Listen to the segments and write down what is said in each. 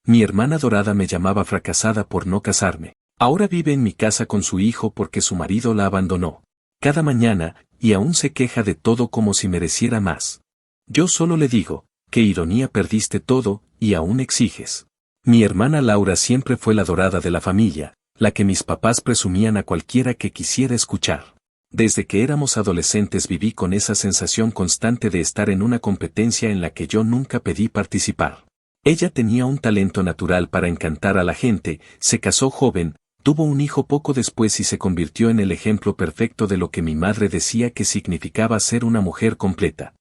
Mi hermana Dorada me llamaba fracasada por no casarme. Ahora vive en mi casa con su hijo porque su marido la abandonó. Cada mañana, y aún se queja de todo como si mereciera más. Yo solo le digo, qué ironía, perdiste todo, y aún exiges. Mi hermana Laura siempre fue la dorada de la familia, la que mis papás presumían a cualquiera que quisiera escuchar. Desde que éramos adolescentes viví con esa sensación constante de estar en una competencia en la que yo nunca pedí participar. Ella tenía un talento natural para encantar a la gente, se casó joven, tuvo un hijo poco después y se convirtió en el ejemplo perfecto de lo que mi madre decía que significaba ser una mujer completa.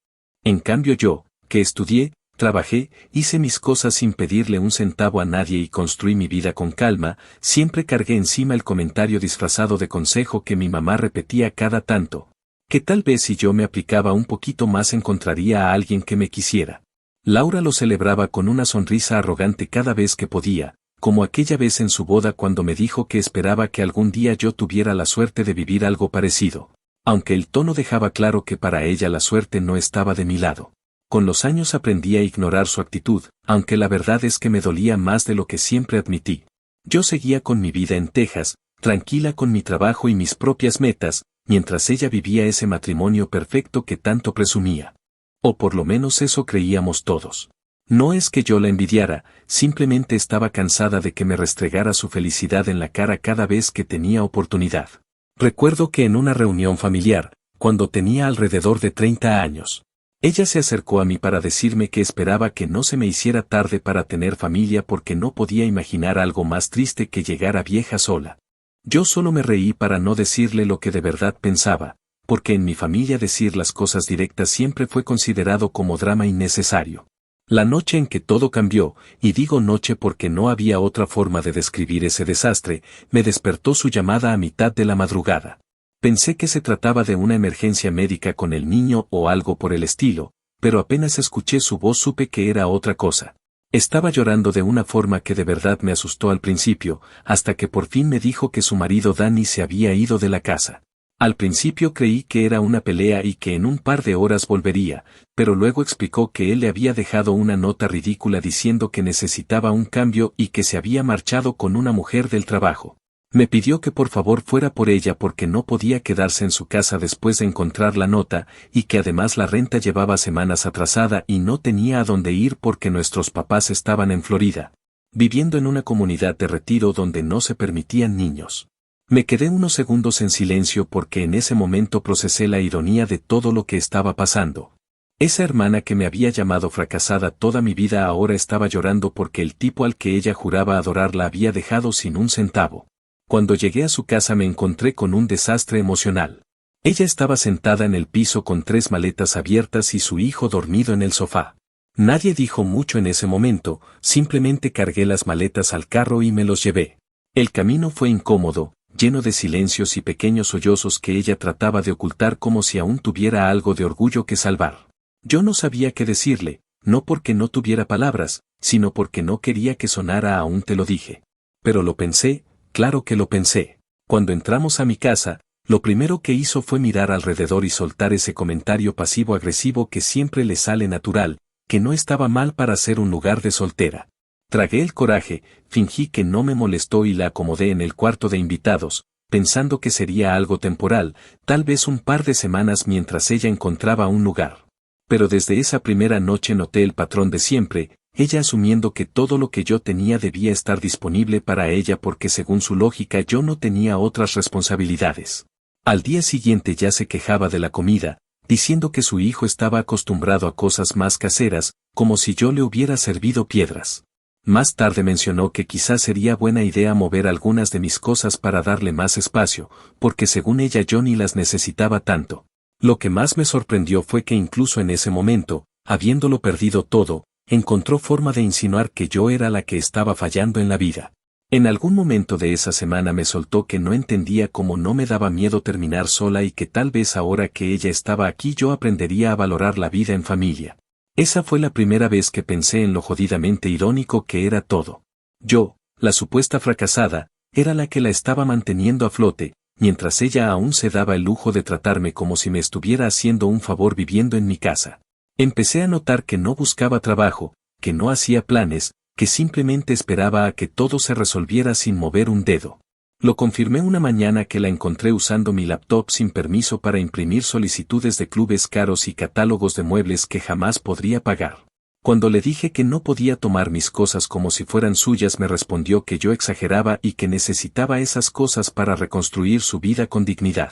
En cambio yo, que estudié, trabajé, hice mis cosas sin pedirle un centavo a nadie y construí mi vida con calma, siempre cargué encima el comentario disfrazado de consejo que mi mamá repetía cada tanto, que tal vez si yo me aplicaba un poquito más encontraría a alguien que me quisiera. Laura lo celebraba con una sonrisa arrogante cada vez que podía, como aquella vez en su boda cuando me dijo que esperaba que algún día yo tuviera la suerte de vivir algo parecido, aunque el tono dejaba claro que para ella la suerte no estaba de mi lado. Con los años aprendí a ignorar su actitud, aunque la verdad es que me dolía más de lo que siempre admití. Yo seguía con mi vida en Texas, tranquila con mi trabajo y mis propias metas, mientras ella vivía ese matrimonio perfecto que tanto presumía. O por lo menos eso creíamos todos. No es que yo la envidiara, simplemente estaba cansada de que me restregara su felicidad en la cara cada vez que tenía oportunidad. Recuerdo que en una reunión familiar, cuando tenía alrededor de 30 años, ella se acercó a mí para decirme que esperaba que no se me hiciera tarde para tener familia porque no podía imaginar algo más triste que llegar a vieja sola. Yo solo me reí para no decirle lo que de verdad pensaba, porque en mi familia decir las cosas directas siempre fue considerado como drama innecesario. La noche en que todo cambió, y digo noche porque no había otra forma de describir ese desastre, me despertó su llamada a mitad de la madrugada. Pensé que se trataba de una emergencia médica con el niño o algo por el estilo, pero apenas escuché su voz supe que era otra cosa. Estaba llorando de una forma que de verdad me asustó al principio, hasta que por fin me dijo que su marido Danny se había ido de la casa. Al principio creí que era una pelea y que en un par de horas volvería, pero luego explicó que él le había dejado una nota ridícula diciendo que necesitaba un cambio y que se había marchado con una mujer del trabajo. Me pidió que por favor fuera por ella porque no podía quedarse en su casa después de encontrar la nota, y que además la renta llevaba semanas atrasada y no tenía a dónde ir porque nuestros papás estaban en Florida, viviendo en una comunidad de retiro donde no se permitían niños. Me quedé unos segundos en silencio porque en ese momento procesé la ironía de todo lo que estaba pasando. Esa hermana que me había llamado fracasada toda mi vida ahora estaba llorando porque el tipo al que ella juraba adorar la había dejado sin un centavo. Cuando llegué a su casa me encontré con un desastre emocional. Ella estaba sentada en el piso con 3 maletas abiertas y su hijo dormido en el sofá. Nadie dijo mucho en ese momento, simplemente cargué las maletas al carro y me los llevé. El camino fue incómodo, lleno de silencios y pequeños sollozos que ella trataba de ocultar como si aún tuviera algo de orgullo que salvar. Yo no sabía qué decirle, no porque no tuviera palabras, sino porque no quería que sonara aún te lo dije. Pero lo pensé, claro que lo pensé. Cuando entramos a mi casa, lo primero que hizo fue mirar alrededor y soltar ese comentario pasivo-agresivo que siempre le sale natural, que no estaba mal para ser un lugar de soltera. Tragué el coraje, fingí que no me molestó y la acomodé en el cuarto de invitados, pensando que sería algo temporal, tal vez un par de semanas mientras ella encontraba un lugar. Pero desde esa primera noche noté el patrón de siempre, ella asumiendo que todo lo que yo tenía debía estar disponible para ella porque según su lógica yo no tenía otras responsabilidades. Al día siguiente ya se quejaba de la comida, diciendo que su hijo estaba acostumbrado a cosas más caseras, como si yo le hubiera servido piedras. Más tarde mencionó que quizás sería buena idea mover algunas de mis cosas para darle más espacio, porque según ella yo ni las necesitaba tanto. Lo que más me sorprendió fue que incluso en ese momento, habiéndolo perdido todo, encontró forma de insinuar que yo era la que estaba fallando en la vida. En algún momento de esa semana me soltó que no entendía cómo no me daba miedo terminar sola y que tal vez ahora que ella estaba aquí yo aprendería a valorar la vida en familia. Esa fue la primera vez que pensé en lo jodidamente irónico que era todo. Yo, la supuesta fracasada, era la que la estaba manteniendo a flote, mientras ella aún se daba el lujo de tratarme como si me estuviera haciendo un favor viviendo en mi casa. Empecé a notar que no buscaba trabajo, que no hacía planes, que simplemente esperaba a que todo se resolviera sin mover un dedo. Lo confirmé una mañana que la encontré usando mi laptop sin permiso para imprimir solicitudes de clubes caros y catálogos de muebles que jamás podría pagar. Cuando le dije que no podía tomar mis cosas como si fueran suyas, me respondió que yo exageraba y que necesitaba esas cosas para reconstruir su vida con dignidad.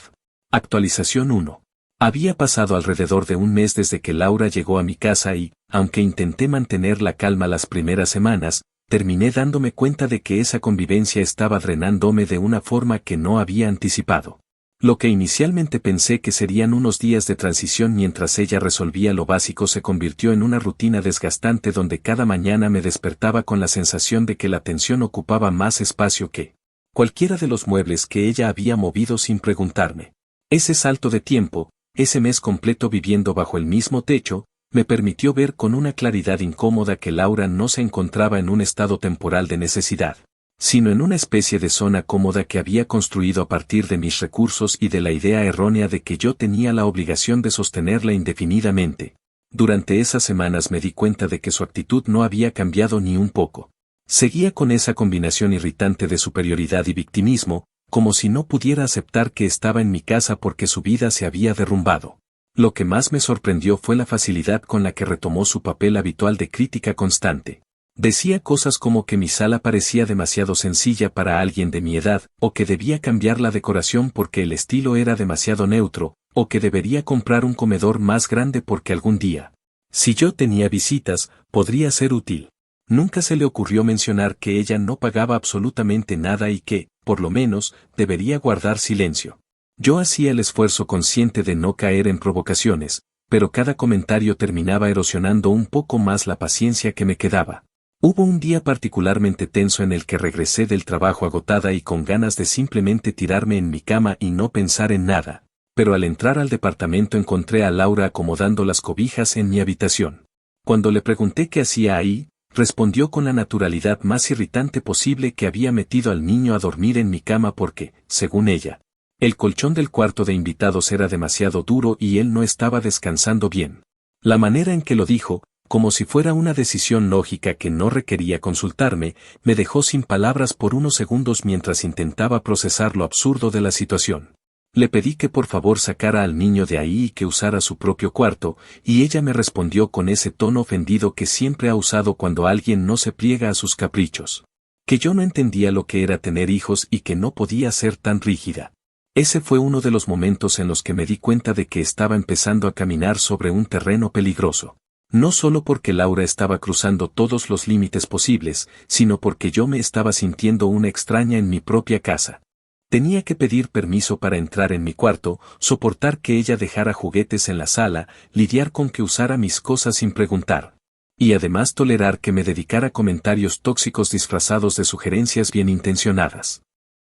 Actualización 1. Había pasado alrededor de un mes desde que Laura llegó a mi casa y, aunque intenté mantener la calma las primeras semanas, terminé dándome cuenta de que esa convivencia estaba drenándome de una forma que no había anticipado. Lo que inicialmente pensé que serían unos días de transición mientras ella resolvía lo básico se convirtió en una rutina desgastante donde cada mañana me despertaba con la sensación de que la atención ocupaba más espacio que cualquiera de los muebles que ella había movido sin preguntarme. Ese salto de tiempo, ese mes completo viviendo bajo el mismo techo, me permitió ver con una claridad incómoda que Laura no se encontraba en un estado temporal de necesidad, sino en una especie de zona cómoda que había construido a partir de mis recursos y de la idea errónea de que yo tenía la obligación de sostenerla indefinidamente. Durante esas semanas me di cuenta de que su actitud no había cambiado ni un poco. Seguía con esa combinación irritante de superioridad y victimismo, como si no pudiera aceptar que estaba en mi casa porque su vida se había derrumbado. Lo que más me sorprendió fue la facilidad con la que retomó su papel habitual de crítica constante. Decía cosas como que mi sala parecía demasiado sencilla para alguien de mi edad, o que debía cambiar la decoración porque el estilo era demasiado neutro, o que debería comprar un comedor más grande porque algún día, si yo tenía visitas, podría ser útil. Nunca se le ocurrió mencionar que ella no pagaba absolutamente nada y que, por lo menos, debería guardar silencio. Yo hacía el esfuerzo consciente de no caer en provocaciones, pero cada comentario terminaba erosionando un poco más la paciencia que me quedaba. Hubo un día particularmente tenso en el que regresé del trabajo agotada y con ganas de simplemente tirarme en mi cama y no pensar en nada, pero al entrar al departamento encontré a Laura acomodando las cobijas en mi habitación. Cuando le pregunté qué hacía ahí, respondió con la naturalidad más irritante posible que había metido al niño a dormir en mi cama porque, según ella, el colchón del cuarto de invitados era demasiado duro y él no estaba descansando bien. La manera en que lo dijo, como si fuera una decisión lógica que no requería consultarme, me dejó sin palabras por unos segundos mientras intentaba procesar lo absurdo de la situación. Le pedí que por favor sacara al niño de ahí y que usara su propio cuarto, y ella me respondió con ese tono ofendido que siempre ha usado cuando alguien no se pliega a sus caprichos. Que yo no entendía lo que era tener hijos y que no podía ser tan rígida. Ese fue uno de los momentos en los que me di cuenta de que estaba empezando a caminar sobre un terreno peligroso. No solo porque Laura estaba cruzando todos los límites posibles, sino porque yo me estaba sintiendo una extraña en mi propia casa. Tenía que pedir permiso para entrar en mi cuarto, soportar que ella dejara juguetes en la sala, lidiar con que usara mis cosas sin preguntar. Y además tolerar que me dedicara comentarios tóxicos disfrazados de sugerencias bien intencionadas.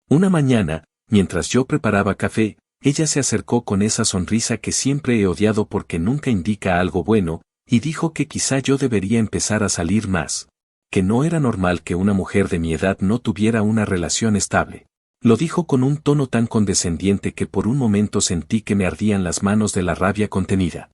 Una mañana, mientras yo preparaba café, ella se acercó con esa sonrisa que siempre he odiado porque nunca indica algo bueno, y dijo que quizá yo debería empezar a salir más. Que no era normal que una mujer de mi edad no tuviera una relación estable. Lo dijo con un tono tan condescendiente que por un momento sentí que me ardían las manos de la rabia contenida.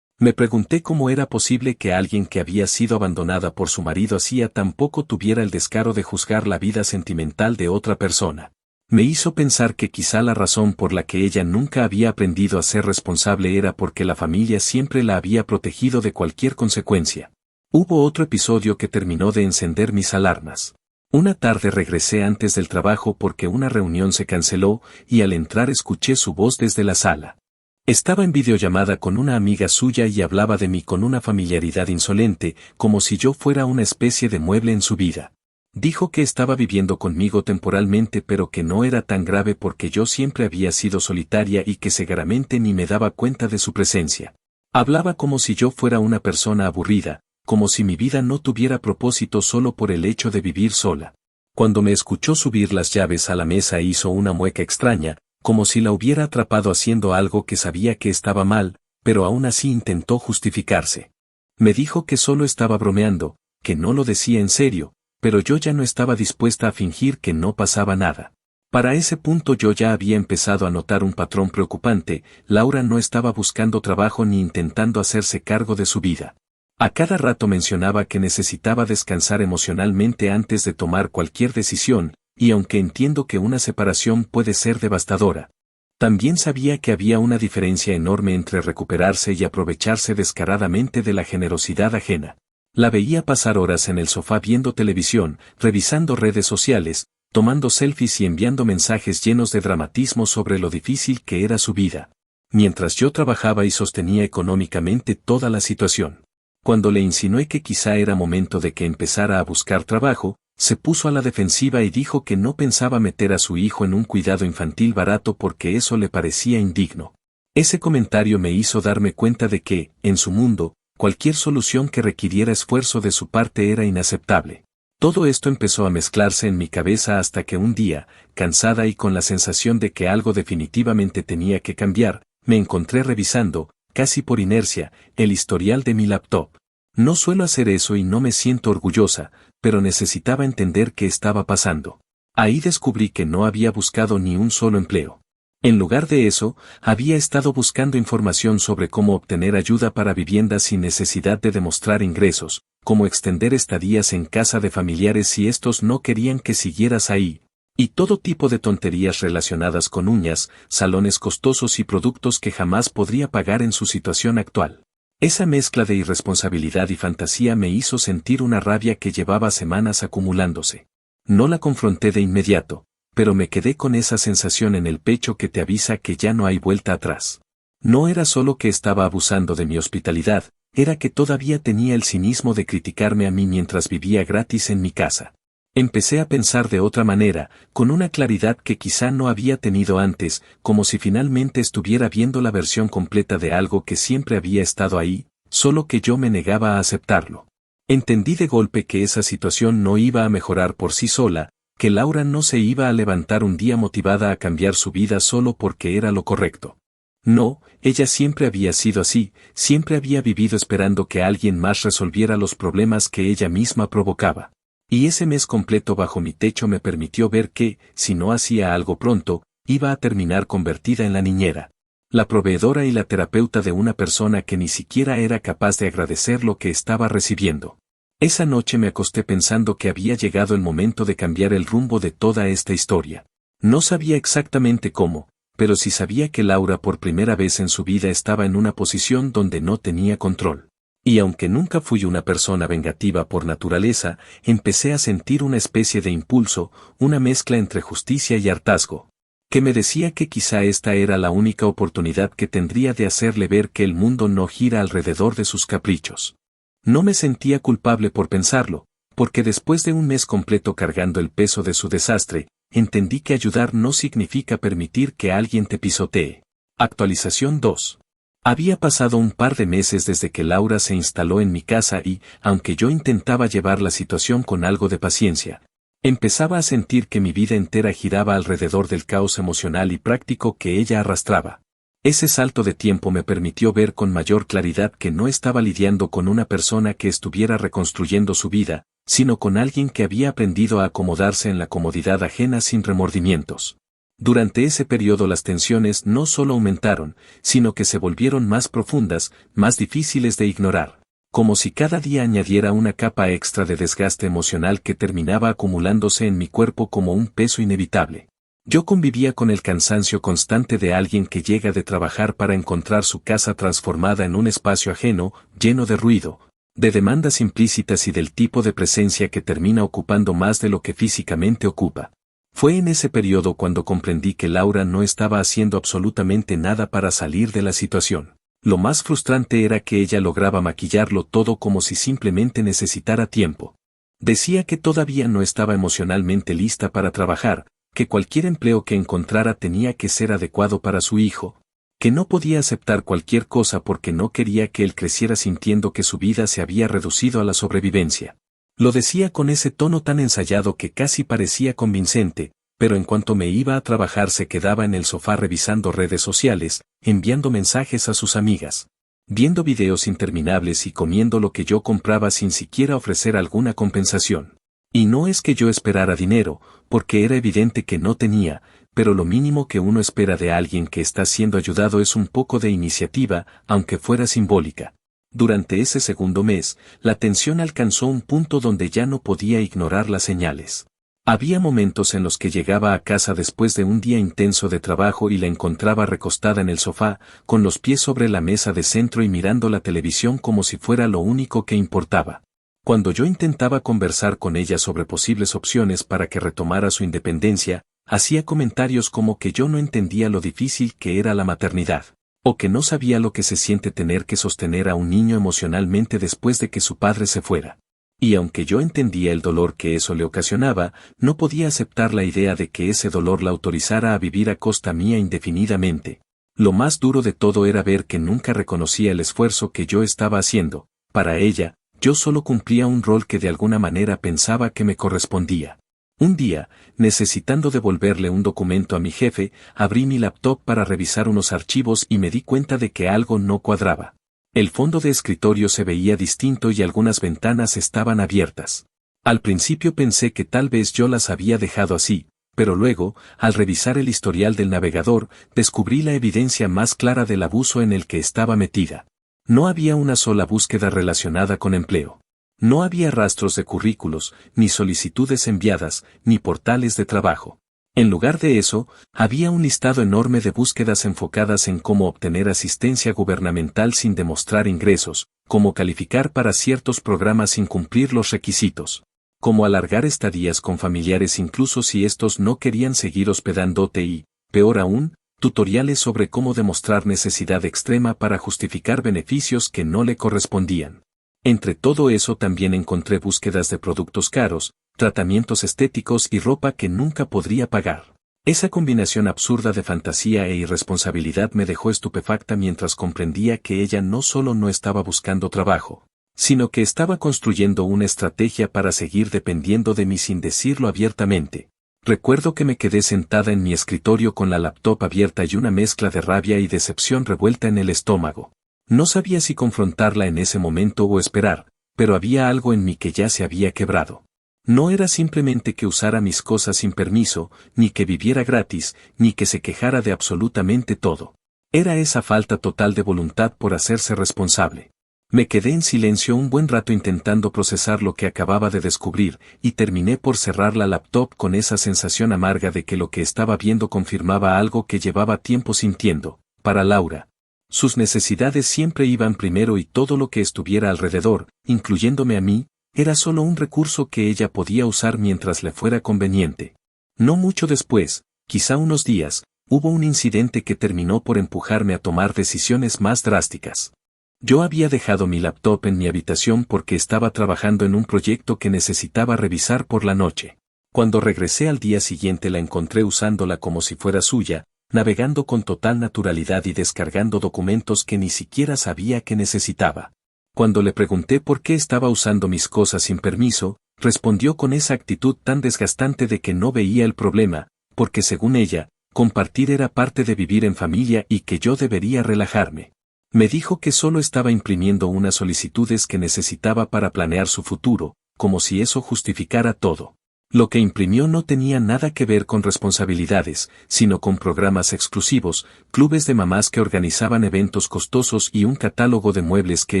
Me pregunté cómo era posible que alguien que había sido abandonada por su marido hacía tan poco tuviera el descaro de juzgar la vida sentimental de otra persona. Me hizo pensar que quizá la razón por la que ella nunca había aprendido a ser responsable era porque la familia siempre la había protegido de cualquier consecuencia. Hubo otro episodio que terminó de encender mis alarmas. Una tarde regresé antes del trabajo porque una reunión se canceló y al entrar escuché su voz desde la sala. Estaba en videollamada con una amiga suya y hablaba de mí con una familiaridad insolente, como si yo fuera una especie de mueble en su vida. Dijo que estaba viviendo conmigo temporalmente pero que no era tan grave porque yo siempre había sido solitaria y que seguramente ni me daba cuenta de su presencia. Hablaba como si yo fuera una persona aburrida, como si mi vida no tuviera propósito solo por el hecho de vivir sola. Cuando me escuchó subir las llaves a la mesa hizo una mueca extraña, como si la hubiera atrapado haciendo algo que sabía que estaba mal, pero aún así intentó justificarse. Me dijo que solo estaba bromeando, que no lo decía en serio, pero yo ya no estaba dispuesta a fingir que no pasaba nada. Para ese punto yo ya había empezado a notar un patrón preocupante. Laura no estaba buscando trabajo ni intentando hacerse cargo de su vida. A cada rato mencionaba que necesitaba descansar emocionalmente antes de tomar cualquier decisión, y aunque entiendo que una separación puede ser devastadora, también sabía que había una diferencia enorme entre recuperarse y aprovecharse descaradamente de la generosidad ajena. La veía pasar horas en el sofá viendo televisión, revisando redes sociales, tomando selfies y enviando mensajes llenos de dramatismo sobre lo difícil que era su vida, mientras yo trabajaba y sostenía económicamente toda la situación. Cuando le insinué que quizá era momento de que empezara a buscar trabajo, se puso a la defensiva y dijo que no pensaba meter a su hijo en un cuidado infantil barato porque eso le parecía indigno. Ese comentario me hizo darme cuenta de que, en su mundo, cualquier solución que requiriera esfuerzo de su parte era inaceptable. Todo esto empezó a mezclarse en mi cabeza hasta que un día, cansada y con la sensación de que algo definitivamente tenía que cambiar, me encontré revisando, casi por inercia, el historial de mi laptop. No suelo hacer eso y no me siento orgullosa, pero necesitaba entender qué estaba pasando. Ahí descubrí que no había buscado ni un solo empleo. En lugar de eso, había estado buscando información sobre cómo obtener ayuda para viviendas sin necesidad de demostrar ingresos, cómo extender estadías en casa de familiares si estos no querían que siguieras ahí, y todo tipo de tonterías relacionadas con uñas, salones costosos y productos que jamás podría pagar en su situación actual. Esa mezcla de irresponsabilidad y fantasía me hizo sentir una rabia que llevaba semanas acumulándose. No la confronté de inmediato, pero me quedé con esa sensación en el pecho que te avisa que ya no hay vuelta atrás. No era solo que estaba abusando de mi hospitalidad, era que todavía tenía el cinismo de criticarme a mí mientras vivía gratis en mi casa. Empecé a pensar de otra manera, con una claridad que quizá no había tenido antes, como si finalmente estuviera viendo la versión completa de algo que siempre había estado ahí, solo que yo me negaba a aceptarlo. Entendí de golpe que esa situación no iba a mejorar por sí sola, que Laura no se iba a levantar un día motivada a cambiar su vida solo porque era lo correcto. No, ella siempre había sido así, siempre había vivido esperando que alguien más resolviera los problemas que ella misma provocaba. Y ese mes completo bajo mi techo me permitió ver que, si no hacía algo pronto, iba a terminar convertida en la niñera, la proveedora y la terapeuta de una persona que ni siquiera era capaz de agradecer lo que estaba recibiendo. Esa noche me acosté pensando que había llegado el momento de cambiar el rumbo de toda esta historia. No sabía exactamente cómo, pero sí sabía que Laura por primera vez en su vida estaba en una posición donde no tenía control. Y aunque nunca fui una persona vengativa por naturaleza, empecé a sentir una especie de impulso, una mezcla entre justicia y hartazgo, que me decía que quizá esta era la única oportunidad que tendría de hacerle ver que el mundo no gira alrededor de sus caprichos. No me sentía culpable por pensarlo, porque después de un mes completo cargando el peso de su desastre, entendí que ayudar no significa permitir que alguien te pisotee. Actualización 2. Había pasado un par de meses desde que Laura se instaló en mi casa y, aunque yo intentaba llevar la situación con algo de paciencia, empezaba a sentir que mi vida entera giraba alrededor del caos emocional y práctico que ella arrastraba. Ese salto de tiempo me permitió ver con mayor claridad que no estaba lidiando con una persona que estuviera reconstruyendo su vida, sino con alguien que había aprendido a acomodarse en la comodidad ajena sin remordimientos. Durante ese periodo las tensiones no solo aumentaron, sino que se volvieron más profundas, más difíciles de ignorar, como si cada día añadiera una capa extra de desgaste emocional que terminaba acumulándose en mi cuerpo como un peso inevitable. Yo convivía con el cansancio constante de alguien que llega de trabajar para encontrar su casa transformada en un espacio ajeno, lleno de ruido, de demandas implícitas y del tipo de presencia que termina ocupando más de lo que físicamente ocupa. Fue en ese periodo cuando comprendí que Laura no estaba haciendo absolutamente nada para salir de la situación. Lo más frustrante era que ella lograba maquillarlo todo como si simplemente necesitara tiempo. Decía que todavía no estaba emocionalmente lista para trabajar, que cualquier empleo que encontrara tenía que ser adecuado para su hijo, que no podía aceptar cualquier cosa porque no quería que él creciera sintiendo que su vida se había reducido a la sobrevivencia. Lo decía con ese tono tan ensayado que casi parecía convincente, pero en cuanto me iba a trabajar se quedaba en el sofá revisando redes sociales, enviando mensajes a sus amigas, viendo videos interminables y comiendo lo que yo compraba sin siquiera ofrecer alguna compensación. Y no es que yo esperara dinero, porque era evidente que no tenía, pero lo mínimo que uno espera de alguien que está siendo ayudado es un poco de iniciativa, aunque fuera simbólica. Durante ese segundo mes, la tensión alcanzó un punto donde ya no podía ignorar las señales. Había momentos en los que llegaba a casa después de un día intenso de trabajo y la encontraba recostada en el sofá, con los pies sobre la mesa de centro y mirando la televisión como si fuera lo único que importaba. Cuando yo intentaba conversar con ella sobre posibles opciones para que retomara su independencia, hacía comentarios como que yo no entendía lo difícil que era la maternidad, o que no sabía lo que se siente tener que sostener a un niño emocionalmente después de que su padre se fuera. Y aunque yo entendía el dolor que eso le ocasionaba, no podía aceptar la idea de que ese dolor la autorizara a vivir a costa mía indefinidamente. Lo más duro de todo era ver que nunca reconocía el esfuerzo que yo estaba haciendo. Para ella, yo solo cumplía un rol que de alguna manera pensaba que me correspondía. Un día, necesitando devolverle un documento a mi jefe, abrí mi laptop para revisar unos archivos y me di cuenta de que algo no cuadraba. El fondo de escritorio se veía distinto y algunas ventanas estaban abiertas. Al principio pensé que tal vez yo las había dejado así, pero luego, al revisar el historial del navegador, descubrí la evidencia más clara del abuso en el que estaba metida. No había una sola búsqueda relacionada con empleo. No había rastros de currículos, ni solicitudes enviadas, ni portales de trabajo. En lugar de eso, había un listado enorme de búsquedas enfocadas en cómo obtener asistencia gubernamental sin demostrar ingresos, cómo calificar para ciertos programas sin cumplir los requisitos, cómo alargar estadías con familiares incluso si estos no querían seguir hospedándote y, peor aún, tutoriales sobre cómo demostrar necesidad extrema para justificar beneficios que no le correspondían. Entre todo eso también encontré búsquedas de productos caros, tratamientos estéticos y ropa que nunca podría pagar. Esa combinación absurda de fantasía e irresponsabilidad me dejó estupefacta mientras comprendía que ella no solo no estaba buscando trabajo, sino que estaba construyendo una estrategia para seguir dependiendo de mí sin decirlo abiertamente. Recuerdo que me quedé sentada en mi escritorio con la laptop abierta y una mezcla de rabia y decepción revuelta en el estómago. No sabía si confrontarla en ese momento o esperar, pero había algo en mí que ya se había quebrado. No era simplemente que usara mis cosas sin permiso, ni que viviera gratis, ni que se quejara de absolutamente todo. Era esa falta total de voluntad por hacerse responsable. Me quedé en silencio un buen rato intentando procesar lo que acababa de descubrir, y terminé por cerrar la laptop con esa sensación amarga de que lo que estaba viendo confirmaba algo que llevaba tiempo sintiendo. Para Laura, sus necesidades siempre iban primero y todo lo que estuviera alrededor, incluyéndome a mí, era solo un recurso que ella podía usar mientras le fuera conveniente. No mucho después, quizá unos días, hubo un incidente que terminó por empujarme a tomar decisiones más drásticas. Yo había dejado mi laptop en mi habitación porque estaba trabajando en un proyecto que necesitaba revisar por la noche. Cuando regresé al día siguiente la encontré usándola como si fuera suya, navegando con total naturalidad y descargando documentos que ni siquiera sabía que necesitaba. Cuando le pregunté por qué estaba usando mis cosas sin permiso, respondió con esa actitud tan desgastante de que no veía el problema, porque según ella, compartir era parte de vivir en familia y que yo debería relajarme. Me dijo que solo estaba imprimiendo unas solicitudes que necesitaba para planear su futuro, como si eso justificara todo. Lo que imprimió no tenía nada que ver con responsabilidades, sino con programas exclusivos, clubes de mamás que organizaban eventos costosos y un catálogo de muebles que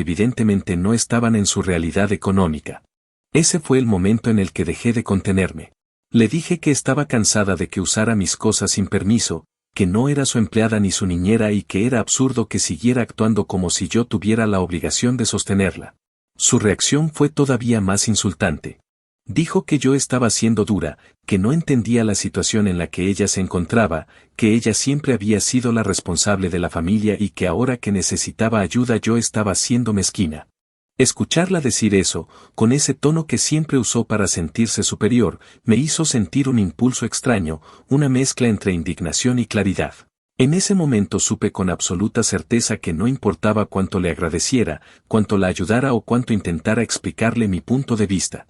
evidentemente no estaban en su realidad económica. Ese fue el momento en el que dejé de contenerme. Le dije que estaba cansada de que usara mis cosas sin permiso, que no era su empleada ni su niñera y que era absurdo que siguiera actuando como si yo tuviera la obligación de sostenerla. Su reacción fue todavía más insultante. Dijo que yo estaba siendo dura, que no entendía la situación en la que ella se encontraba, que ella siempre había sido la responsable de la familia y que ahora que necesitaba ayuda yo estaba siendo mezquina. Escucharla decir eso, con ese tono que siempre usó para sentirse superior, me hizo sentir un impulso extraño, una mezcla entre indignación y claridad. En ese momento supe con absoluta certeza que no importaba cuánto le agradeciera, cuánto la ayudara o cuánto intentara explicarle mi punto de vista.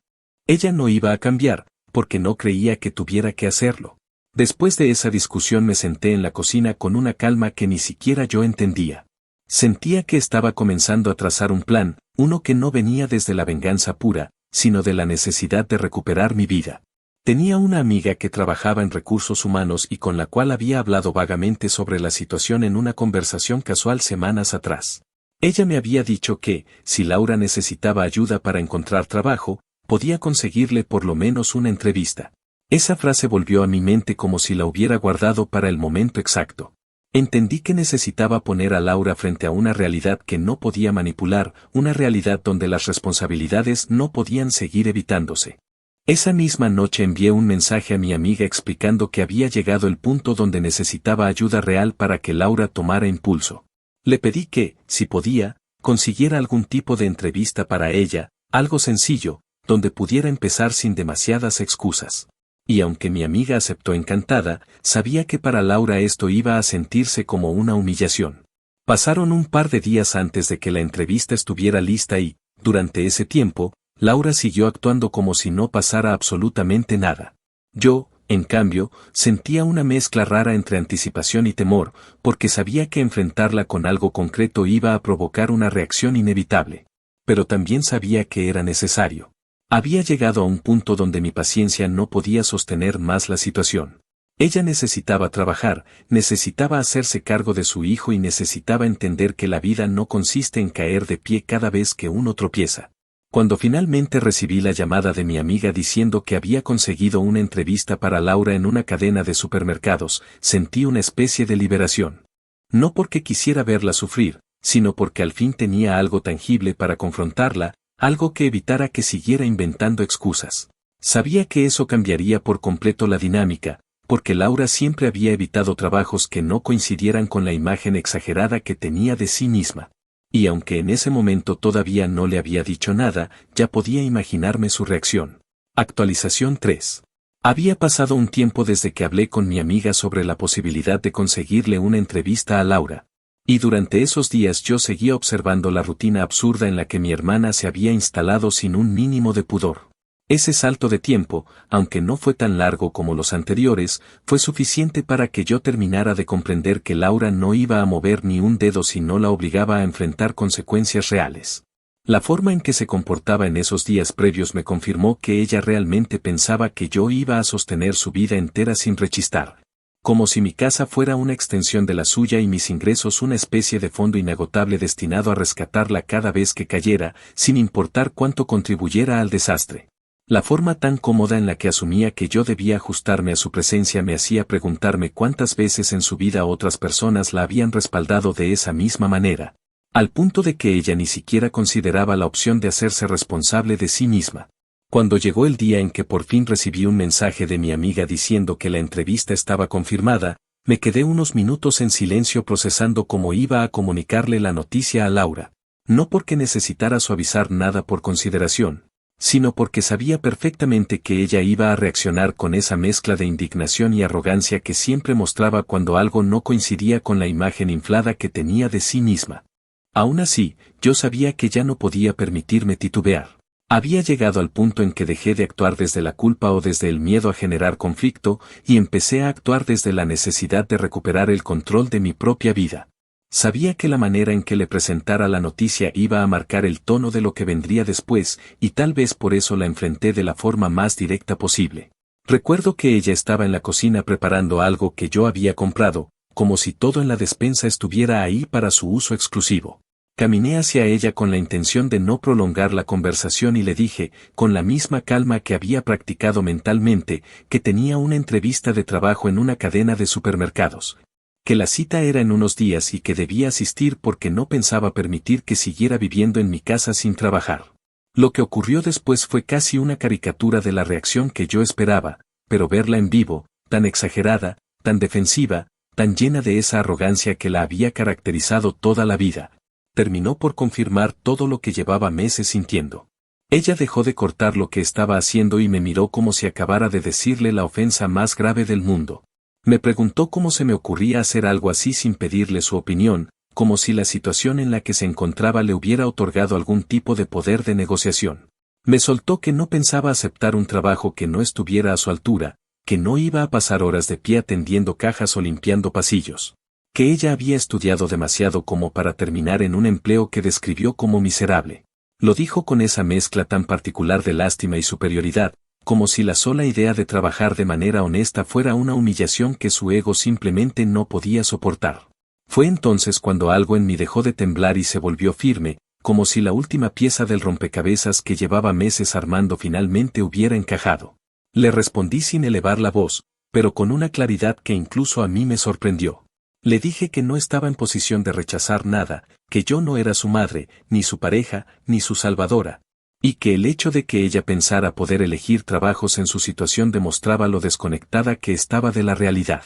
Ella no iba a cambiar, porque no creía que tuviera que hacerlo. Después de esa discusión me senté en la cocina con una calma que ni siquiera yo entendía. Sentía que estaba comenzando a trazar un plan, uno que no venía desde la venganza pura, sino de la necesidad de recuperar mi vida. Tenía una amiga que trabajaba en recursos humanos y con la cual había hablado vagamente sobre la situación en una conversación casual semanas atrás. Ella me había dicho que, si Laura necesitaba ayuda para encontrar trabajo, podía conseguirle por lo menos una entrevista. Esa frase volvió a mi mente como si la hubiera guardado para el momento exacto. Entendí que necesitaba poner a Laura frente a una realidad que no podía manipular, una realidad donde las responsabilidades no podían seguir evitándose. Esa misma noche envié un mensaje a mi amiga explicando que había llegado el punto donde necesitaba ayuda real para que Laura tomara impulso. Le pedí que, si podía, consiguiera algún tipo de entrevista para ella, algo sencillo, donde pudiera empezar sin demasiadas excusas. Y aunque mi amiga aceptó encantada, sabía que para Laura esto iba a sentirse como una humillación. Pasaron un par de días antes de que la entrevista estuviera lista y, durante ese tiempo, Laura siguió actuando como si no pasara absolutamente nada. Yo, en cambio, sentía una mezcla rara entre anticipación y temor, porque sabía que enfrentarla con algo concreto iba a provocar una reacción inevitable. Pero también sabía que era necesario. Había llegado a un punto donde mi paciencia no podía sostener más la situación. Ella necesitaba trabajar, necesitaba hacerse cargo de su hijo y necesitaba entender que la vida no consiste en caer de pie cada vez que uno tropieza. Cuando finalmente recibí la llamada de mi amiga diciendo que había conseguido una entrevista para Laura en una cadena de supermercados, sentí una especie de liberación. No porque quisiera verla sufrir, sino porque al fin tenía algo tangible para confrontarla, algo que evitara que siguiera inventando excusas. Sabía que eso cambiaría por completo la dinámica, porque Laura siempre había evitado trabajos que no coincidieran con la imagen exagerada que tenía de sí misma. Y aunque en ese momento todavía no le había dicho nada, ya podía imaginarme su reacción. Actualización 3. Había pasado un tiempo desde que hablé con mi amiga sobre la posibilidad de conseguirle una entrevista a Laura. Y durante esos días yo seguía observando la rutina absurda en la que mi hermana se había instalado sin un mínimo de pudor. Ese salto de tiempo, aunque no fue tan largo como los anteriores, fue suficiente para que yo terminara de comprender que Laura no iba a mover ni un dedo si no la obligaba a enfrentar consecuencias reales. La forma en que se comportaba en esos días previos me confirmó que ella realmente pensaba que yo iba a sostener su vida entera sin rechistar. Como si mi casa fuera una extensión de la suya y mis ingresos una especie de fondo inagotable destinado a rescatarla cada vez que cayera, sin importar cuánto contribuyera al desastre. La forma tan cómoda en la que asumía que yo debía ajustarme a su presencia me hacía preguntarme cuántas veces en su vida otras personas la habían respaldado de esa misma manera, al punto de que ella ni siquiera consideraba la opción de hacerse responsable de sí misma. Cuando llegó el día en que por fin recibí un mensaje de mi amiga diciendo que la entrevista estaba confirmada, me quedé unos minutos en silencio procesando cómo iba a comunicarle la noticia a Laura. No porque necesitara suavizar nada por consideración, sino porque sabía perfectamente que ella iba a reaccionar con esa mezcla de indignación y arrogancia que siempre mostraba cuando algo no coincidía con la imagen inflada que tenía de sí misma. Aún así, yo sabía que ya no podía permitirme titubear. Había llegado al punto en que dejé de actuar desde la culpa o desde el miedo a generar conflicto y empecé a actuar desde la necesidad de recuperar el control de mi propia vida. Sabía que la manera en que le presentara la noticia iba a marcar el tono de lo que vendría después y tal vez por eso la enfrenté de la forma más directa posible. Recuerdo que ella estaba en la cocina preparando algo que yo había comprado, como si todo en la despensa estuviera ahí para su uso exclusivo. Caminé hacia ella con la intención de no prolongar la conversación y le dije, con la misma calma que había practicado mentalmente, que tenía una entrevista de trabajo en una cadena de supermercados. Que la cita era en unos días y que debía asistir porque no pensaba permitir que siguiera viviendo en mi casa sin trabajar. Lo que ocurrió después fue casi una caricatura de la reacción que yo esperaba, pero verla en vivo, tan exagerada, tan defensiva, tan llena de esa arrogancia que la había caracterizado toda la vida, terminó por confirmar todo lo que llevaba meses sintiendo. Ella dejó de cortar lo que estaba haciendo y me miró como si acabara de decirle la ofensa más grave del mundo. Me preguntó cómo se me ocurría hacer algo así sin pedirle su opinión, como si la situación en la que se encontraba le hubiera otorgado algún tipo de poder de negociación. Me soltó que no pensaba aceptar un trabajo que no estuviera a su altura, que no iba a pasar horas de pie atendiendo cajas o limpiando pasillos. Que ella había estudiado demasiado como para terminar en un empleo que describió como miserable. Lo dijo con esa mezcla tan particular de lástima y superioridad, como si la sola idea de trabajar de manera honesta fuera una humillación que su ego simplemente no podía soportar. Fue entonces cuando algo en mí dejó de temblar y se volvió firme, como si la última pieza del rompecabezas que llevaba meses armando finalmente hubiera encajado. Le respondí sin elevar la voz, pero con una claridad que incluso a mí me sorprendió. Le dije que no estaba en posición de rechazar nada, que yo no era su madre, ni su pareja, ni su salvadora, y que el hecho de que ella pensara poder elegir trabajos en su situación demostraba lo desconectada que estaba de la realidad.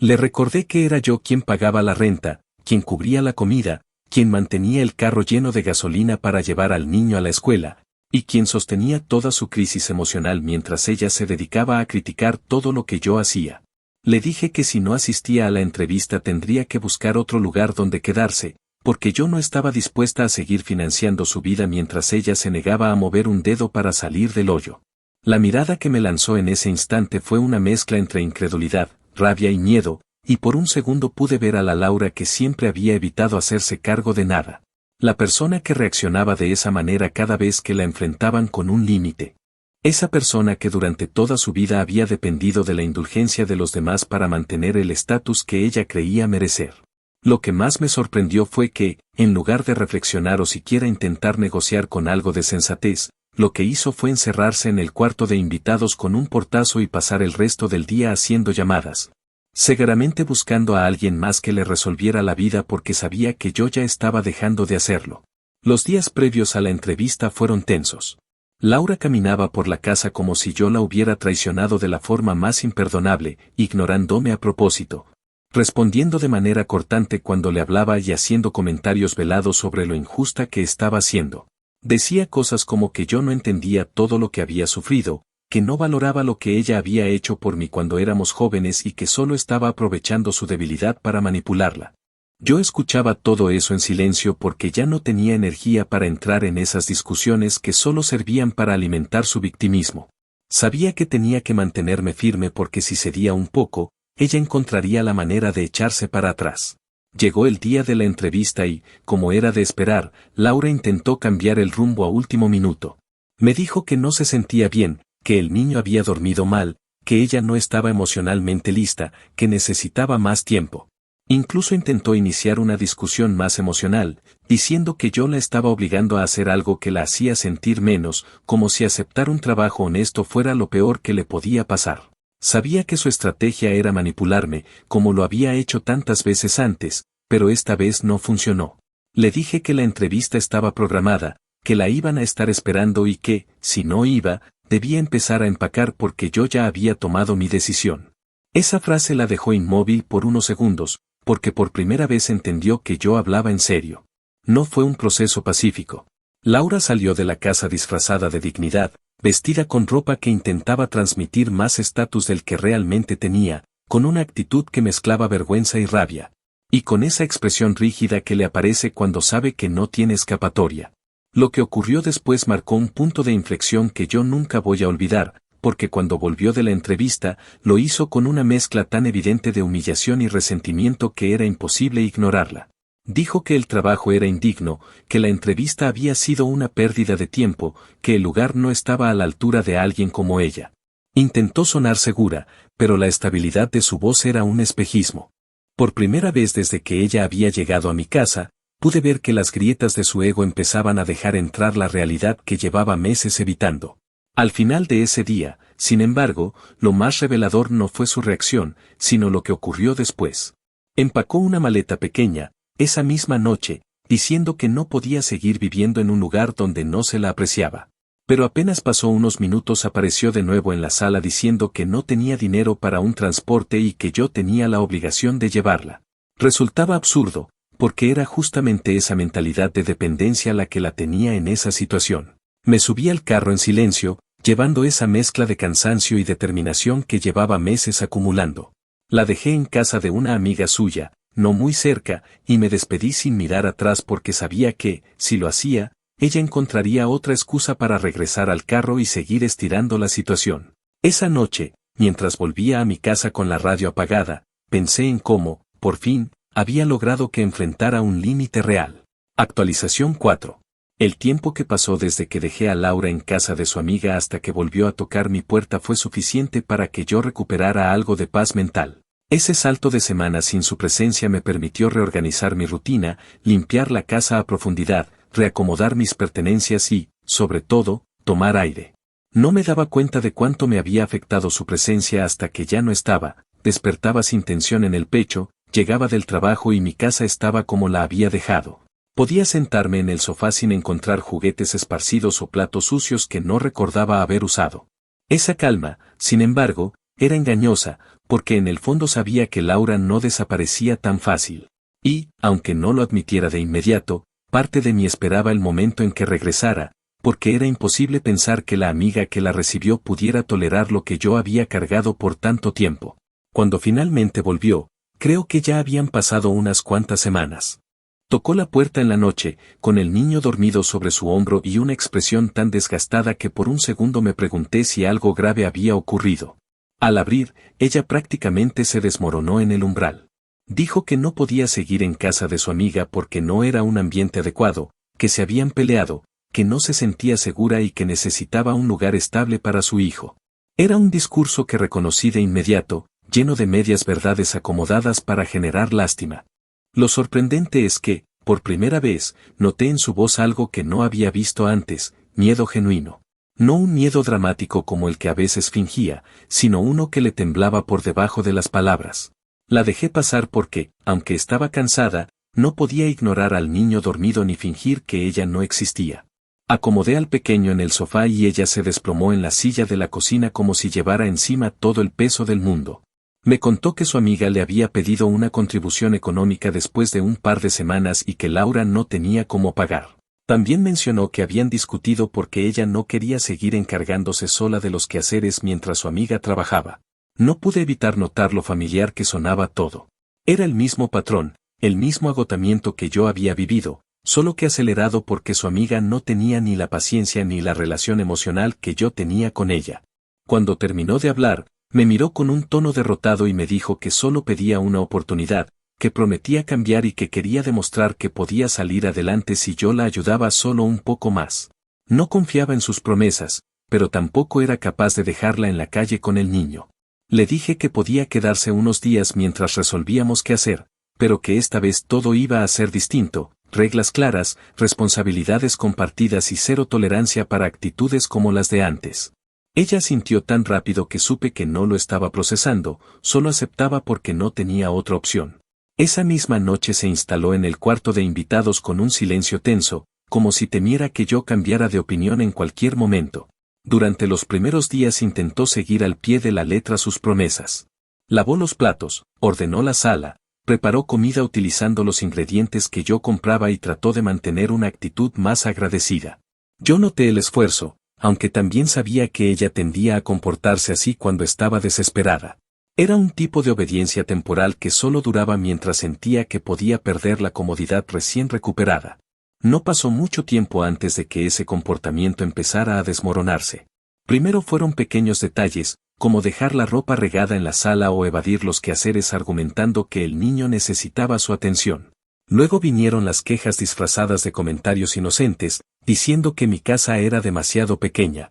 Le recordé que era yo quien pagaba la renta, quien cubría la comida, quien mantenía el carro lleno de gasolina para llevar al niño a la escuela, y quien sostenía toda su crisis emocional mientras ella se dedicaba a criticar todo lo que yo hacía. Le dije que si no asistía a la entrevista tendría que buscar otro lugar donde quedarse, porque yo no estaba dispuesta a seguir financiando su vida mientras ella se negaba a mover un dedo para salir del hoyo. La mirada que me lanzó en ese instante fue una mezcla entre incredulidad, rabia y miedo, y por un segundo pude ver a la Laura que siempre había evitado hacerse cargo de nada. La persona que reaccionaba de esa manera cada vez que la enfrentaban con un límite. Esa persona que durante toda su vida había dependido de la indulgencia de los demás para mantener el estatus que ella creía merecer. Lo que más me sorprendió fue que, en lugar de reflexionar o siquiera intentar negociar con algo de sensatez, lo que hizo fue encerrarse en el cuarto de invitados con un portazo y pasar el resto del día haciendo llamadas. Seguramente buscando a alguien más que le resolviera la vida porque sabía que yo ya estaba dejando de hacerlo. Los días previos a la entrevista fueron tensos. Laura caminaba por la casa como si yo la hubiera traicionado de la forma más imperdonable, ignorándome a propósito, respondiendo de manera cortante cuando le hablaba y haciendo comentarios velados sobre lo injusta que estaba haciendo. Decía cosas como que yo no entendía todo lo que había sufrido, que no valoraba lo que ella había hecho por mí cuando éramos jóvenes y que solo estaba aprovechando su debilidad para manipularla. Yo escuchaba todo eso en silencio porque ya no tenía energía para entrar en esas discusiones que solo servían para alimentar su victimismo. Sabía que tenía que mantenerme firme porque si cedía un poco, ella encontraría la manera de echarse para atrás. Llegó el día de la entrevista y, como era de esperar, Laura intentó cambiar el rumbo a último minuto. Me dijo que no se sentía bien, que el niño había dormido mal, que ella no estaba emocionalmente lista, que necesitaba más tiempo. Incluso intentó iniciar una discusión más emocional, diciendo que yo la estaba obligando a hacer algo que la hacía sentir menos, como si aceptar un trabajo honesto fuera lo peor que le podía pasar. Sabía que su estrategia era manipularme, como lo había hecho tantas veces antes, pero esta vez no funcionó. Le dije que la entrevista estaba programada, que la iban a estar esperando y que, si no iba, debía empezar a empacar porque yo ya había tomado mi decisión. Esa frase la dejó inmóvil por unos segundos, porque por primera vez entendió que yo hablaba en serio. No fue un proceso pacífico. Laura salió de la casa disfrazada de dignidad, vestida con ropa que intentaba transmitir más estatus del que realmente tenía, con una actitud que mezclaba vergüenza y rabia. Y con esa expresión rígida que le aparece cuando sabe que no tiene escapatoria. Lo que ocurrió después marcó un punto de inflexión que yo nunca voy a olvidar, porque cuando volvió de la entrevista, lo hizo con una mezcla tan evidente de humillación y resentimiento que era imposible ignorarla. Dijo que el trabajo era indigno, que la entrevista había sido una pérdida de tiempo, que el lugar no estaba a la altura de alguien como ella. Intentó sonar segura, pero la estabilidad de su voz era un espejismo. Por primera vez desde que ella había llegado a mi casa, pude ver que las grietas de su ego empezaban a dejar entrar la realidad que llevaba meses evitando. Al final de ese día, sin embargo, lo más revelador no fue su reacción, sino lo que ocurrió después. Empacó una maleta pequeña, esa misma noche, diciendo que no podía seguir viviendo en un lugar donde no se la apreciaba. Pero apenas pasó unos minutos apareció de nuevo en la sala diciendo que no tenía dinero para un transporte y que yo tenía la obligación de llevarla. Resultaba absurdo, porque era justamente esa mentalidad de dependencia la que la tenía en esa situación. Me subí al carro en silencio, llevando esa mezcla de cansancio y determinación que llevaba meses acumulando. La dejé en casa de una amiga suya, no muy cerca, y me despedí sin mirar atrás porque sabía que, si lo hacía, ella encontraría otra excusa para regresar al carro y seguir estirando la situación. Esa noche, mientras volvía a mi casa con la radio apagada, pensé en cómo, por fin, había logrado que enfrentara un límite real. Actualización 4. El tiempo que pasó desde que dejé a Laura en casa de su amiga hasta que volvió a tocar mi puerta fue suficiente para que yo recuperara algo de paz mental. Ese salto de semanas sin su presencia me permitió reorganizar mi rutina, limpiar la casa a profundidad, reacomodar mis pertenencias y, sobre todo, tomar aire. No me daba cuenta de cuánto me había afectado su presencia hasta que ya no estaba, despertaba sin tensión en el pecho, llegaba del trabajo y mi casa estaba como la había dejado. Podía sentarme en el sofá sin encontrar juguetes esparcidos o platos sucios que no recordaba haber usado. Esa calma, sin embargo, era engañosa, porque en el fondo sabía que Laura no desaparecía tan fácil. Y, aunque no lo admitiera de inmediato, parte de mí esperaba el momento en que regresara, porque era imposible pensar que la amiga que la recibió pudiera tolerar lo que yo había cargado por tanto tiempo. Cuando finalmente volvió, creo que ya habían pasado unas cuantas semanas. Tocó la puerta en la noche, con el niño dormido sobre su hombro y una expresión tan desgastada que por un segundo me pregunté si algo grave había ocurrido. Al abrir, ella prácticamente se desmoronó en el umbral. Dijo que no podía seguir en casa de su amiga porque no era un ambiente adecuado, que se habían peleado, que no se sentía segura y que necesitaba un lugar estable para su hijo. Era un discurso que reconocí de inmediato, lleno de medias verdades acomodadas para generar lástima. Lo sorprendente es que, por primera vez, noté en su voz algo que no había visto antes, miedo genuino. No un miedo dramático como el que a veces fingía, sino uno que le temblaba por debajo de las palabras. La dejé pasar porque, aunque estaba cansada, no podía ignorar al niño dormido ni fingir que ella no existía. Acomodé al pequeño en el sofá y ella se desplomó en la silla de la cocina como si llevara encima todo el peso del mundo. Me contó que su amiga le había pedido una contribución económica después de un par de semanas y que Laura no tenía cómo pagar. También mencionó que habían discutido porque ella no quería seguir encargándose sola de los quehaceres mientras su amiga trabajaba. No pude evitar notar lo familiar que sonaba todo. Era el mismo patrón, el mismo agotamiento que yo había vivido, solo que acelerado porque su amiga no tenía ni la paciencia ni la relación emocional que yo tenía con ella. Cuando terminó de hablar, me miró con un tono derrotado y me dijo que solo pedía una oportunidad, que prometía cambiar y que quería demostrar que podía salir adelante si yo la ayudaba solo un poco más. No confiaba en sus promesas, pero tampoco era capaz de dejarla en la calle con el niño. Le dije que podía quedarse unos días mientras resolvíamos qué hacer, pero que esta vez todo iba a ser distinto, reglas claras, responsabilidades compartidas y cero tolerancia para actitudes como las de antes. Ella sintió tan rápido que supe que no lo estaba procesando, solo aceptaba porque no tenía otra opción. Esa misma noche se instaló en el cuarto de invitados con un silencio tenso, como si temiera que yo cambiara de opinión en cualquier momento. Durante los primeros días intentó seguir al pie de la letra sus promesas. Lavó los platos, ordenó la sala, preparó comida utilizando los ingredientes que yo compraba y trató de mantener una actitud más agradecida. Yo noté el esfuerzo, aunque también sabía que ella tendía a comportarse así cuando estaba desesperada. Era un tipo de obediencia temporal que solo duraba mientras sentía que podía perder la comodidad recién recuperada. No pasó mucho tiempo antes de que ese comportamiento empezara a desmoronarse. Primero fueron pequeños detalles, como dejar la ropa regada en la sala o evadir los quehaceres argumentando que el niño necesitaba su atención. Luego vinieron las quejas disfrazadas de comentarios inocentes, diciendo que mi casa era demasiado pequeña,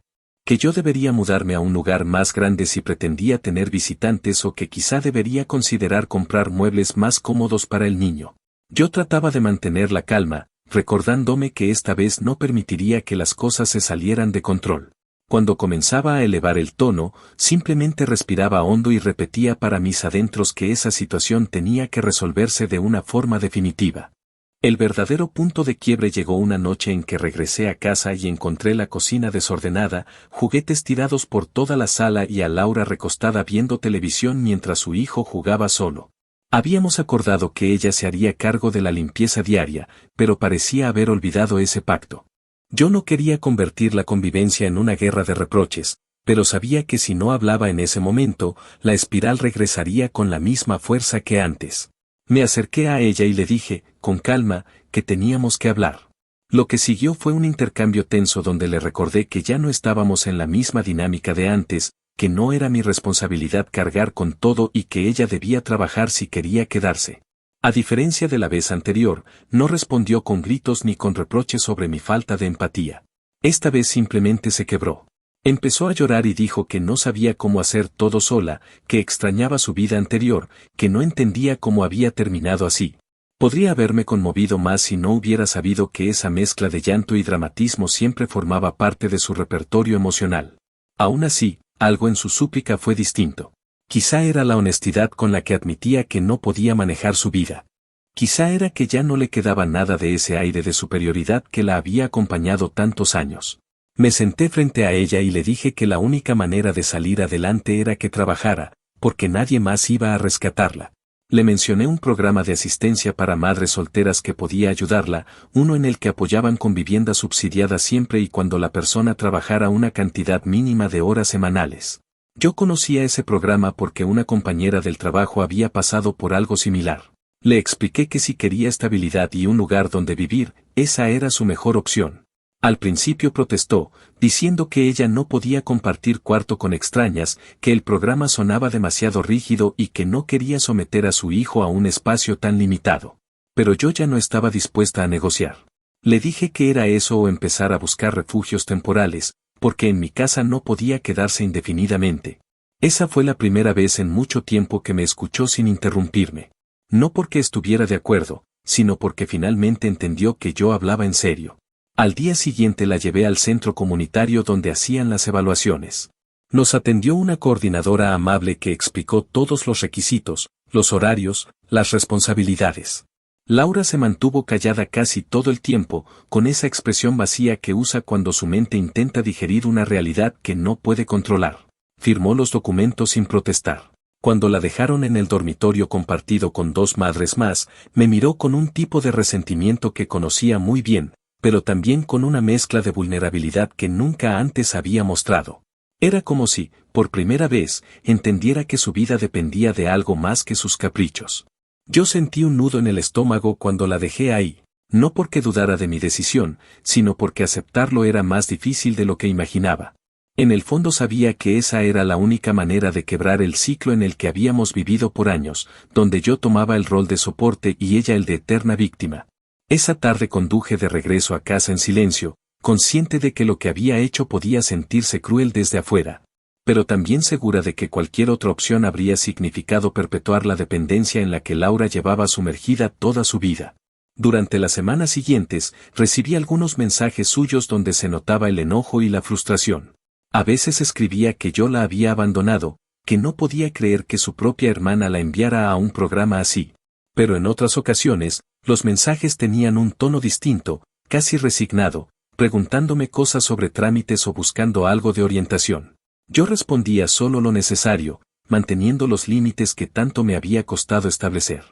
que yo debería mudarme a un lugar más grande si pretendía tener visitantes o que quizá debería considerar comprar muebles más cómodos para el niño. Yo trataba de mantener la calma, recordándome que esta vez no permitiría que las cosas se salieran de control. Cuando comenzaba a elevar el tono, simplemente respiraba hondo y repetía para mis adentros que esa situación tenía que resolverse de una forma definitiva. El verdadero punto de quiebre llegó una noche en que regresé a casa y encontré la cocina desordenada, juguetes tirados por toda la sala y a Laura recostada viendo televisión mientras su hijo jugaba solo. Habíamos acordado que ella se haría cargo de la limpieza diaria, pero parecía haber olvidado ese pacto. Yo no quería convertir la convivencia en una guerra de reproches, pero sabía que si no hablaba en ese momento, la espiral regresaría con la misma fuerza que antes. Me acerqué a ella y le dije, con calma, que teníamos que hablar. Lo que siguió fue un intercambio tenso donde le recordé que ya no estábamos en la misma dinámica de antes, que no era mi responsabilidad cargar con todo y que ella debía trabajar si quería quedarse. A diferencia de la vez anterior, no respondió con gritos ni con reproches sobre mi falta de empatía. Esta vez simplemente se quebró. Empezó a llorar y dijo que no sabía cómo hacer todo sola, que extrañaba su vida anterior, que no entendía cómo había terminado así. Podría haberme conmovido más si no hubiera sabido que esa mezcla de llanto y dramatismo siempre formaba parte de su repertorio emocional. Aún así, algo en su súplica fue distinto. Quizá era la honestidad con la que admitía que no podía manejar su vida. Quizá era que ya no le quedaba nada de ese aire de superioridad que la había acompañado tantos años. Me senté frente a ella y le dije que la única manera de salir adelante era que trabajara, porque nadie más iba a rescatarla. Le mencioné un programa de asistencia para madres solteras que podía ayudarla, uno en el que apoyaban con vivienda subsidiada siempre y cuando la persona trabajara una cantidad mínima de horas semanales. Yo conocía ese programa porque una compañera del trabajo había pasado por algo similar. Le expliqué que si quería estabilidad y un lugar donde vivir, esa era su mejor opción. Al principio protestó, diciendo que ella no podía compartir cuarto con extrañas, que el programa sonaba demasiado rígido y que no quería someter a su hijo a un espacio tan limitado. Pero yo ya no estaba dispuesta a negociar. Le dije que era eso o empezar a buscar refugios temporales, porque en mi casa no podía quedarse indefinidamente. Esa fue la primera vez en mucho tiempo que me escuchó sin interrumpirme. No porque estuviera de acuerdo, sino porque finalmente entendió que yo hablaba en serio. Al día siguiente la llevé al centro comunitario donde hacían las evaluaciones. Nos atendió una coordinadora amable que explicó todos los requisitos, los horarios, las responsabilidades. Laura se mantuvo callada casi todo el tiempo, con esa expresión vacía que usa cuando su mente intenta digerir una realidad que no puede controlar. Firmó los documentos sin protestar. Cuando la dejaron en el dormitorio compartido con 2 madres más, me miró con un tipo de resentimiento que conocía muy bien, pero también con una mezcla de vulnerabilidad que nunca antes había mostrado. Era como si, por primera vez, entendiera que su vida dependía de algo más que sus caprichos. Yo sentí un nudo en el estómago cuando la dejé ahí, no porque dudara de mi decisión, sino porque aceptarlo era más difícil de lo que imaginaba. En el fondo sabía que esa era la única manera de quebrar el ciclo en el que habíamos vivido por años, donde yo tomaba el rol de soporte y ella el de eterna víctima. Esa tarde conduje de regreso a casa en silencio, consciente de que lo que había hecho podía sentirse cruel desde afuera, pero también segura de que cualquier otra opción habría significado perpetuar la dependencia en la que Laura llevaba sumergida toda su vida. Durante las semanas siguientes, recibí algunos mensajes suyos donde se notaba el enojo y la frustración. A veces escribía que yo la había abandonado, que no podía creer que su propia hermana la enviara a un programa así. Pero en otras ocasiones, los mensajes tenían un tono distinto, casi resignado, preguntándome cosas sobre trámites o buscando algo de orientación. Yo respondía solo lo necesario, manteniendo los límites que tanto me había costado establecer.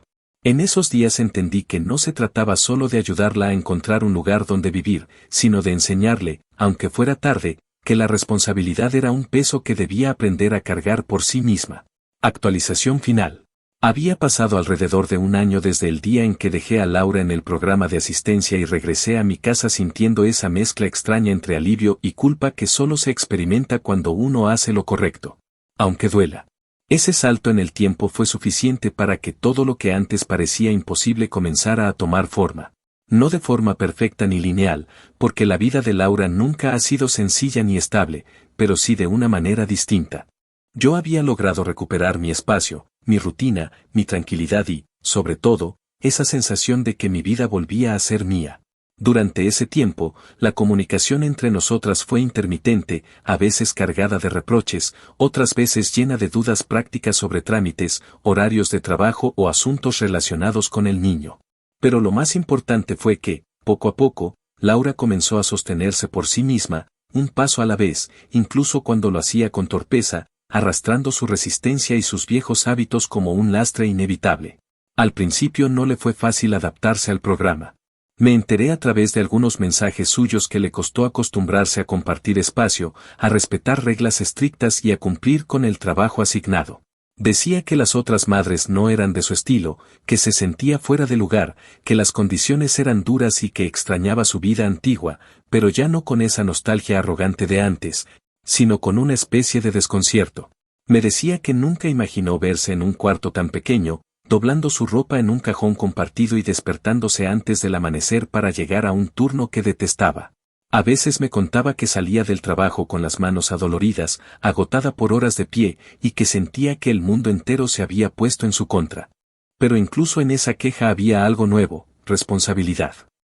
En esos días entendí que no se trataba solo de ayudarla a encontrar un lugar donde vivir, sino de enseñarle, aunque fuera tarde, que la responsabilidad era un peso que debía aprender a cargar por sí misma. Actualización final. Había pasado alrededor de un año desde el día en que dejé a Laura en el programa de asistencia y regresé a mi casa sintiendo esa mezcla extraña entre alivio y culpa que solo se experimenta cuando uno hace lo correcto. Aunque duela. Ese salto en el tiempo fue suficiente para que todo lo que antes parecía imposible comenzara a tomar forma. No de forma perfecta ni lineal, porque la vida de Laura nunca ha sido sencilla ni estable, pero sí de una manera distinta. Yo había logrado recuperar mi espacio, mi rutina, mi tranquilidad y, sobre todo, esa sensación de que mi vida volvía a ser mía. Durante ese tiempo, la comunicación entre nosotras fue intermitente, a veces cargada de reproches, otras veces llena de dudas prácticas sobre trámites, horarios de trabajo o asuntos relacionados con el niño. Pero lo más importante fue que, poco a poco, Laura comenzó a sostenerse por sí misma, un paso a la vez, incluso cuando lo hacía con torpeza, arrastrando su resistencia y sus viejos hábitos como un lastre inevitable. Al principio no le fue fácil adaptarse al programa. Me enteré a través de algunos mensajes suyos que le costó acostumbrarse a compartir espacio, a respetar reglas estrictas y a cumplir con el trabajo asignado. Decía que las otras madres no eran de su estilo, que se sentía fuera de lugar, que las condiciones eran duras y que extrañaba su vida antigua, pero ya no con esa nostalgia arrogante de antes, sino con una especie de desconcierto. Me decía que nunca imaginó verse en un cuarto tan pequeño, doblando su ropa en un cajón compartido y despertándose antes del amanecer para llegar a un turno que detestaba. A veces me contaba que salía del trabajo con las manos adoloridas, agotada por horas de pie, y que sentía que el mundo entero se había puesto en su contra. Pero incluso en esa queja había algo nuevo, responsabilidad.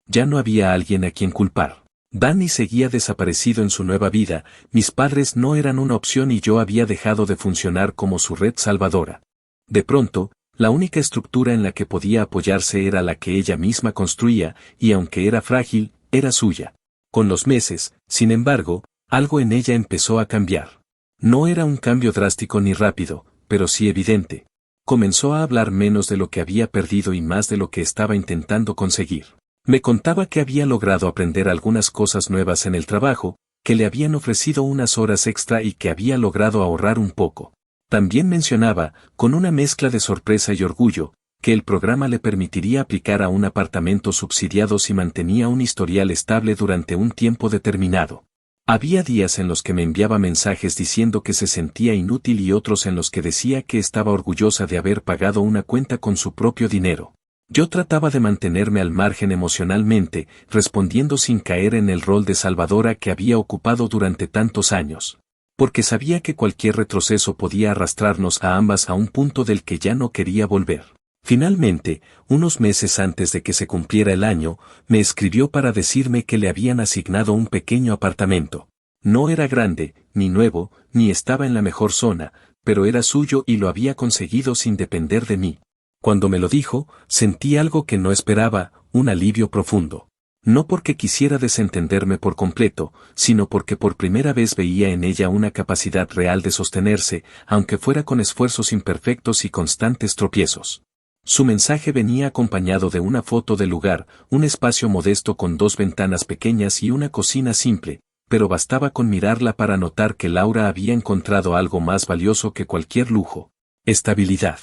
Ya no había alguien a quien culpar. Danny seguía desaparecido en su nueva vida, mis padres no eran una opción y yo había dejado de funcionar como su red salvadora. De pronto, la única estructura en la que podía apoyarse era la que ella misma construía, y aunque era frágil, era suya. Con los meses, sin embargo, algo en ella empezó a cambiar. No era un cambio drástico ni rápido, pero sí evidente. Comenzó a hablar menos de lo que había perdido y más de lo que estaba intentando conseguir. Me contaba que había logrado aprender algunas cosas nuevas en el trabajo, que le habían ofrecido unas horas extra y que había logrado ahorrar un poco. También mencionaba, con una mezcla de sorpresa y orgullo, que el programa le permitiría aplicar a un apartamento subsidiado si mantenía un historial estable durante un tiempo determinado. Había días en los que me enviaba mensajes diciendo que se sentía inútil y otros en los que decía que estaba orgullosa de haber pagado una cuenta con su propio dinero. Yo trataba de mantenerme al margen emocionalmente, respondiendo sin caer en el rol de salvadora que había ocupado durante tantos años. Porque sabía que cualquier retroceso podía arrastrarnos a ambas a un punto del que ya no quería volver. Finalmente, unos meses antes de que se cumpliera el año, me escribió para decirme que le habían asignado un pequeño apartamento. No era grande, ni nuevo, ni estaba en la mejor zona, pero era suyo y lo había conseguido sin depender de mí. Cuando me lo dijo, sentí algo que no esperaba, un alivio profundo. No porque quisiera desentenderme por completo, sino porque por primera vez veía en ella una capacidad real de sostenerse, aunque fuera con esfuerzos imperfectos y constantes tropiezos. Su mensaje venía acompañado de una foto del lugar, un espacio modesto con 2 ventanas pequeñas y una cocina simple, pero bastaba con mirarla para notar que Laura había encontrado algo más valioso que cualquier lujo: estabilidad.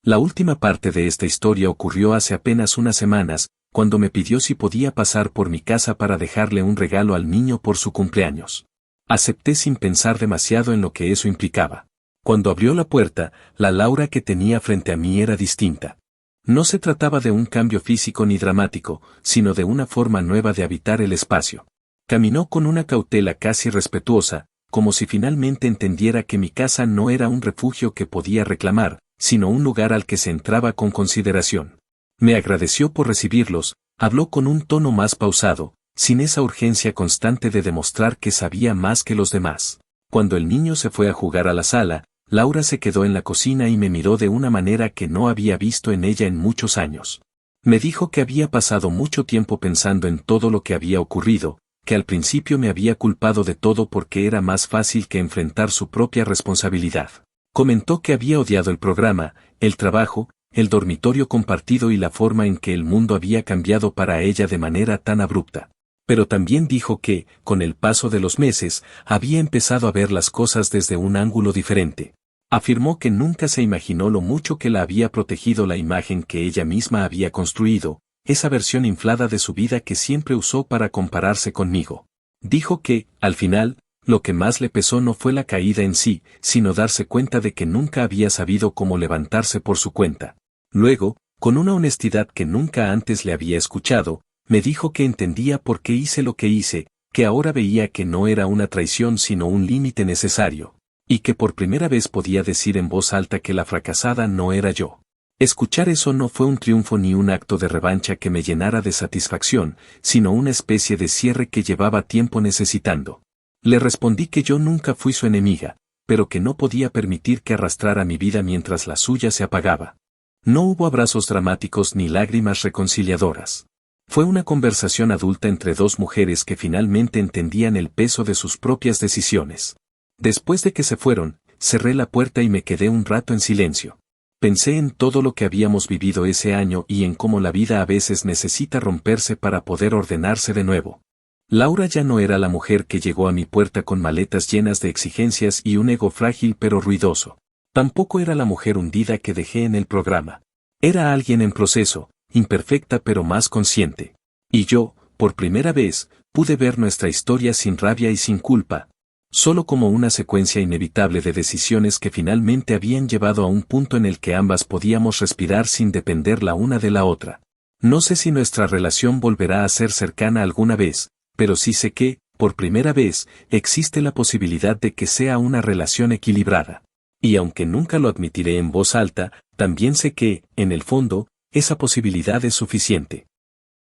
La última parte de esta historia ocurrió hace apenas unas semanas, cuando me pidió si podía pasar por mi casa para dejarle un regalo al niño por su cumpleaños. Acepté sin pensar demasiado en lo que eso implicaba. Cuando abrió la puerta, la Laura que tenía frente a mí era distinta. No se trataba de un cambio físico ni dramático, sino de una forma nueva de habitar el espacio. Caminó con una cautela casi respetuosa, como si finalmente entendiera que mi casa no era un refugio que podía reclamar, sino un lugar al que se entraba con consideración. Me agradeció por recibirlos, habló con un tono más pausado, sin esa urgencia constante de demostrar que sabía más que los demás. Cuando el niño se fue a jugar a la sala, Laura se quedó en la cocina y me miró de una manera que no había visto en ella en muchos años. Me dijo que había pasado mucho tiempo pensando en todo lo que había ocurrido, que al principio me había culpado de todo porque era más fácil que enfrentar su propia responsabilidad. Comentó que había odiado el programa, el trabajo, el dormitorio compartido y la forma en que el mundo había cambiado para ella de manera tan abrupta. Pero también dijo que, con el paso de los meses, había empezado a ver las cosas desde un ángulo diferente. Afirmó que nunca se imaginó lo mucho que la había protegido la imagen que ella misma había construido, esa versión inflada de su vida que siempre usó para compararse conmigo. Dijo que, al final, lo que más le pesó no fue la caída en sí, sino darse cuenta de que nunca había sabido cómo levantarse por su cuenta. Luego, con una honestidad que nunca antes le había escuchado, me dijo que entendía por qué hice lo que hice, que ahora veía que no era una traición sino un límite necesario, y que por primera vez podía decir en voz alta que la fracasada no era yo. Escuchar eso no fue un triunfo ni un acto de revancha que me llenara de satisfacción, sino una especie de cierre que llevaba tiempo necesitando. Le respondí que yo nunca fui su enemiga, pero que no podía permitir que arrastrara mi vida mientras la suya se apagaba. No hubo abrazos dramáticos ni lágrimas reconciliadoras. Fue una conversación adulta entre dos mujeres que finalmente entendían el peso de sus propias decisiones. Después de que se fueron, cerré la puerta y me quedé un rato en silencio. Pensé en todo lo que habíamos vivido ese año y en cómo la vida a veces necesita romperse para poder ordenarse de nuevo. Laura ya no era la mujer que llegó a mi puerta con maletas llenas de exigencias y un ego frágil pero ruidoso. Tampoco era la mujer hundida que dejé en el programa. Era alguien en proceso, imperfecta pero más consciente. Y yo, por primera vez, pude ver nuestra historia sin rabia y sin culpa, solo como una secuencia inevitable de decisiones que finalmente habían llevado a un punto en el que ambas podíamos respirar sin depender la una de la otra. No sé si nuestra relación volverá a ser cercana alguna vez, pero sí sé que, por primera vez, existe la posibilidad de que sea una relación equilibrada. Y aunque nunca lo admitiré en voz alta, también sé que, en el fondo, esa posibilidad es suficiente.